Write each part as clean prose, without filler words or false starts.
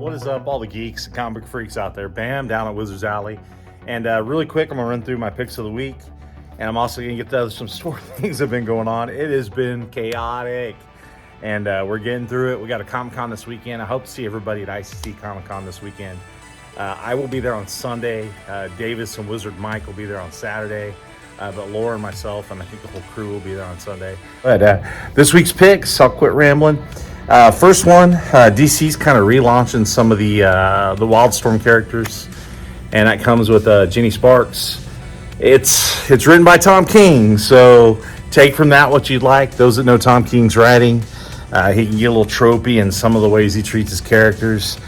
What is up, all the geeks and comic book freaks out there? Bam, down at Wizards Alley. And really quick, I'm going to run through my picks of the week. And I'm also going to get to some store things that have been going on. It has been chaotic. And we're getting through it. We got a Comic-Con this weekend. I hope to see everybody at ICC Comic-Con this weekend. I will be there on Sunday. Davis and Wizard Mike will be there on Saturday. But Laura and myself, and I think the whole crew will be there on Sunday. But this week's picks, I'll quit rambling. First one, DC's kind of relaunching some of the Wildstorm characters, and that comes with Jenny Sparks. It's written by Tom King, so take from that what you'd like. Those that know Tom King's writing, he can get a little tropey in some of the ways he treats his characters.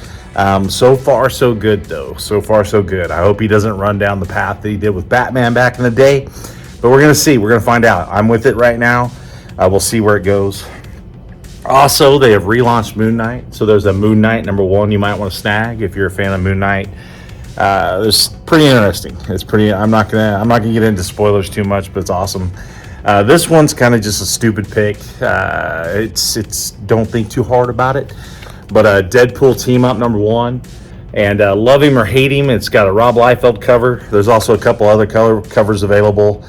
So far, so good, though. So far, so good. I hope he doesn't run down the path that he did with Batman back in the day, but we're going to see. We're going to find out. I'm with it right now. We'll see where it goes. Also, they have relaunched Moon Knight. So there's a Moon Knight #1 you might want to snag if you're a fan of Moon Knight. It's pretty interesting. It's pretty. I'm not gonna get into spoilers too much, but it's awesome. This one's kind of just a stupid pick. It's don't think too hard about it. But Deadpool team up #1, and love him or hate him, it's got a Rob Liefeld cover. There's also a couple other covers available.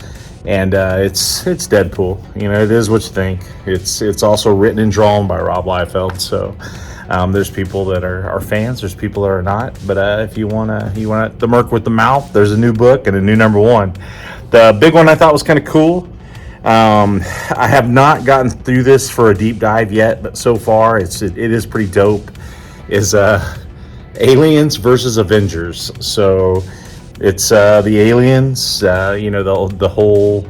And it's Deadpool. You know, it is what you think. It's also written and drawn by Rob Liefeld. So there's people that are fans. There's people that are not. But if you want the Merc with the Mouth, there's a new book and a new #1. The big one I thought was kind of cool. I have not gotten through this for a deep dive yet, but so far it is pretty dope. Is Aliens versus Avengers. So it's the aliens, the whole,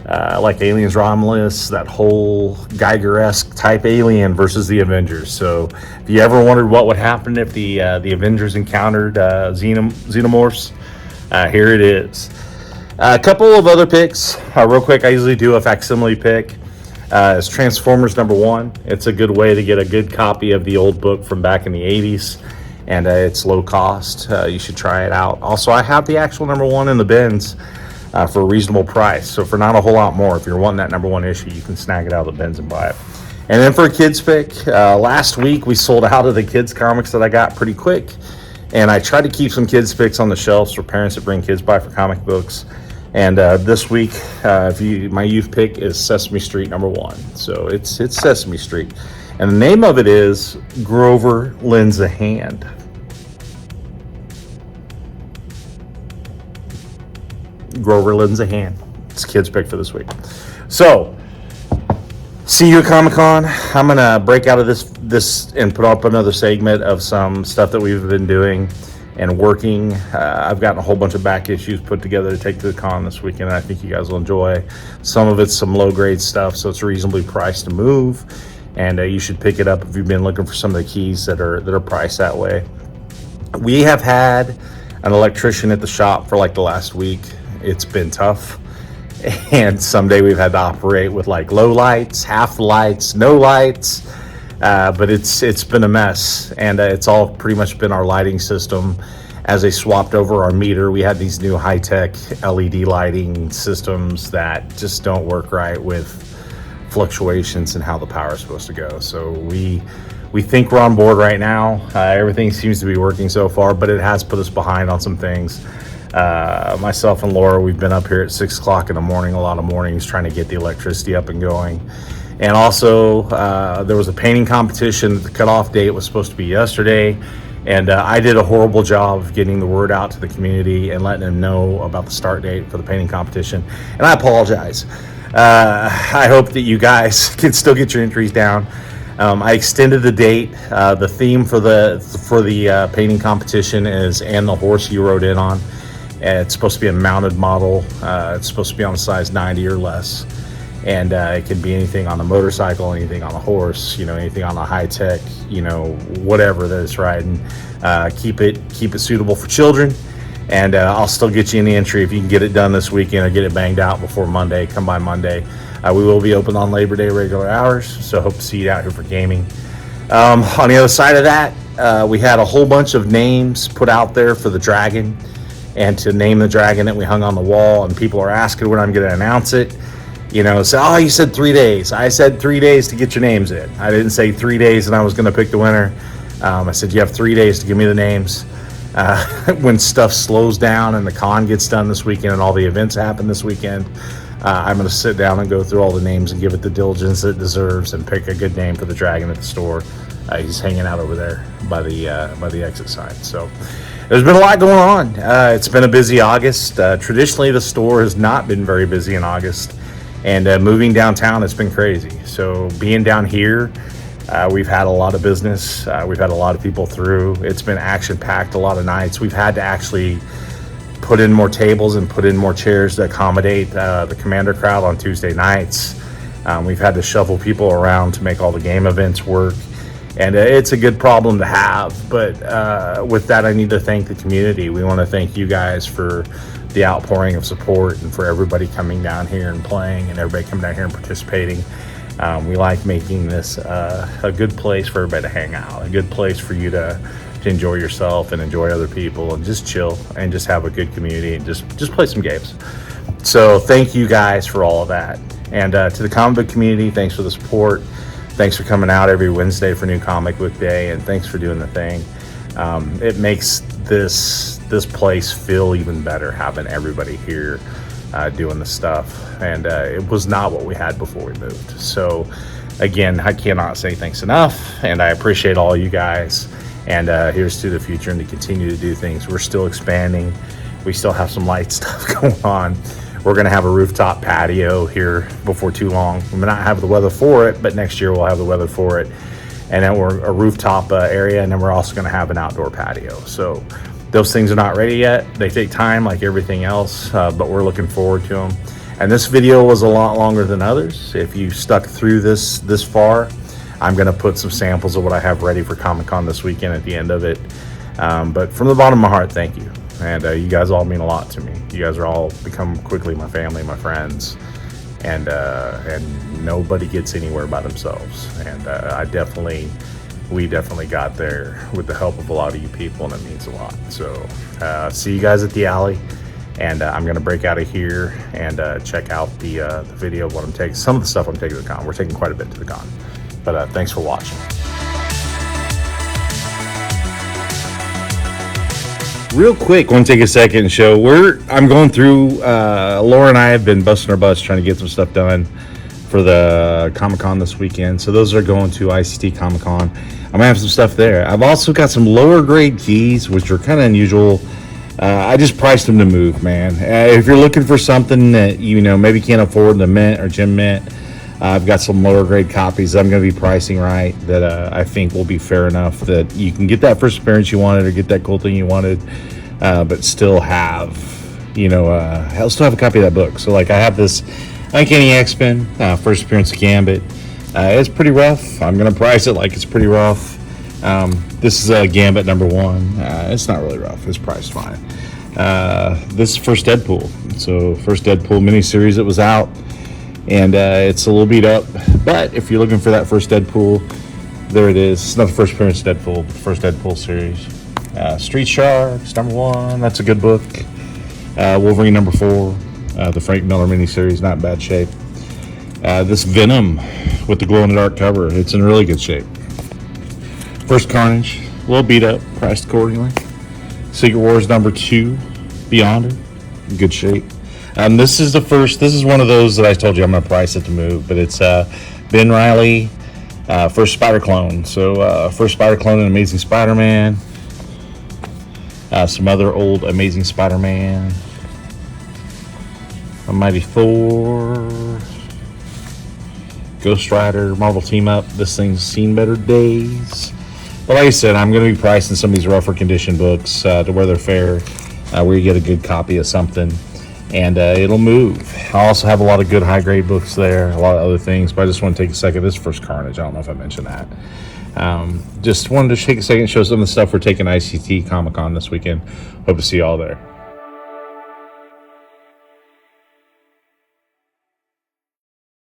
like Aliens Romulus, that whole Geiger-esque type alien versus the Avengers. So if you ever wondered what would happen if the Avengers encountered xenomorphs, here it is. A couple of other picks, real quick. I usually do a facsimile pick. It's Transformers #1. It's a good way to get a good copy of the old book from back in the 80s. And it's low cost. You should try it out. Also, I have the actual #1 in the bins for a reasonable price. So for not a whole lot more, if you're wanting that #1 issue, you can snag it out of the bins and buy it. And then for a kids pick, last week we sold out of the kids comics that I got pretty quick. And I tried to keep some kids picks on the shelves for parents that bring kids by for comic books. And this week, my youth pick is Sesame Street #1. So it's Sesame Street. And the name of it is Grover Lends a Hand. Grover Lends a Hand. It's kids' pick for this week. So, see you at Comic-Con. I'm going to break out of this and put up another segment of some stuff that we've been doing and working. I've gotten a whole bunch of back issues put together to take to the con this weekend. I think you guys will enjoy. Some of it's some low-grade stuff, so it's reasonably priced to move. And you should pick it up if you've been looking for some of the keys that are priced that way. We have had an electrician at the shop for like the last week. It's been tough. And someday we've had to operate with like low lights, half the lights, no lights. But it's been a mess. And it's all pretty much been our lighting system. As they swapped over our meter, we had these new high-tech LED lighting systems that just don't work right with fluctuations and how the power is supposed to go. So we think we're on board right now. Everything seems to be working so far, but it has put us behind on some things. Myself and Laura, we've been up here at 6 o'clock in the morning, a lot of mornings, trying to get the electricity up and going. And also, there was a painting competition. The cutoff date was supposed to be yesterday. And I did a horrible job of getting the word out to the community and letting them know about the start date for the painting competition. And I apologize. I hope that you guys can still get your entries down. I extended the date. The theme for the painting competition is "And the Horse You Rode In On." It's supposed to be a mounted model. It's supposed to be on a size 90 or less. And it can be anything on a motorcycle, anything on a horse, anything on a high-tech, whatever that it's riding. Keep it suitable for children. And I'll still get you in the entry if you can get it done this weekend or get it banged out before Monday. Come by Monday. We will be open on Labor Day regular hours, so hope to see you out here for gaming. On the other side of that, we had a whole bunch of names put out there for the dragon and to name the dragon that we hung on the wall, and people are asking when I'm going to announce it. So, you said 3 days. I said 3 days to get your names in. I didn't say 3 days and I was going to pick the winner. I said, you have 3 days to give me the names. When stuff slows down and the con gets done this weekend and all the events happen this weekend, I'm going to sit down and go through all the names and give it the diligence it deserves and pick a good name for the dragon at the store. He's hanging out over there by the exit sign. So there's been a lot going on. It's been a busy August. Traditionally, the store has not been very busy in August, and moving downtown, it's been crazy. So being down here, we've had a lot of business. We've had a lot of people through. It's been action-packed a lot of nights. We've had to actually put in more tables and put in more chairs to accommodate the Commander crowd on Tuesday nights. We've had to shuffle people around to make all the game events work. And it's a good problem to have. But with that, I need to thank the community. We want to thank you guys for the outpouring of support and for everybody coming down here and playing and everybody coming down here and participating. We like making this a good place for everybody to hang out, a good place for you to enjoy yourself and enjoy other people and just chill and just have a good community and just play some games. So thank you guys for all of that. And to the comic book community, thanks for the support. Thanks for coming out every Wednesday for New Comic Book Day, and thanks for doing the thing. It makes this place feel even better having everybody here doing the stuff, and it was not what we had before we moved. So again, I cannot say thanks enough, and I appreciate all you guys, and here's to the future and to continue to do things. We're still expanding. We still have some light stuff going on. We're going to have a rooftop patio here before too long. We may not have the weather for it, but next year we'll have the weather for it. And then we're a rooftop area, and then we're also going to have an outdoor patio. So those things are not ready yet. They take time like everything else, but we're looking forward to them. And this video was a lot longer than others. If you stuck through this far, I'm going to put some samples of what I have ready for Comic-Con this weekend at the end of it. But from the bottom of my heart, thank you. And you guys all mean a lot to me. You guys are all become quickly my family, my friends, and nobody gets anywhere by themselves. And we definitely got there with the help of a lot of you people, and it means a lot. So see you guys at the alley, and I'm gonna break out of here and check out the video of what I'm taking. Some of the stuff I'm taking to the con. We're taking quite a bit to the con, but thanks for watching. Real quick, want to take a second and show I'm going through. Laura and I have been busting our butts trying to get some stuff done for the Comic-Con this weekend. So those are going to ICT Comic-Con. I'm gonna have some stuff there. I've also got some lower grade keys, which are kind of unusual. I just priced them to move, man. If you're looking for something that maybe can't afford, the Mint or Gem Mint, I've got some lower grade copies I'm going to be pricing right that I think will be fair enough that you can get that first appearance you wanted or get that cool thing you wanted, but still have, I'll still have a copy of that book. So like I have this Uncanny X-Men, first appearance of Gambit. It's pretty rough. I'm going to price it like it's pretty rough. This is Gambit #1. It's not really rough. It's priced fine. This is first Deadpool. So first Deadpool miniseries that was out. And it's a little beat up, but if you're looking for that first Deadpool, there it is. It's not the first appearance of Deadpool, but the first Deadpool series. Street Sharks #1, that's a good book. Wolverine #4, the Frank Miller miniseries, not in bad shape. This Venom with the glow-in-the-dark cover, it's in really good shape. First Carnage, a little beat up, priced accordingly. Secret Wars #2, Beyonder, good shape. This is one of those that I told you I'm going to price it to move, but it's Ben Reilly, first Spider-Clone. So first Spider-Clone and Amazing Spider-Man. Some other old Amazing Spider-Man. A Mighty Thor. Ghost Rider, Marvel Team Up. This thing's seen better days. But like I said, I'm going to be pricing some of these rougher condition books to where they're fair, where you get a good copy of something. And it'll move. I also have a lot of good high grade books there, a lot of other things, but I just want to take a second. This first Carnage, I don't know if I mentioned that. Just wanted to take a second and show some of the stuff we're taking ICT Comic-Con this weekend. Hope to see you all there.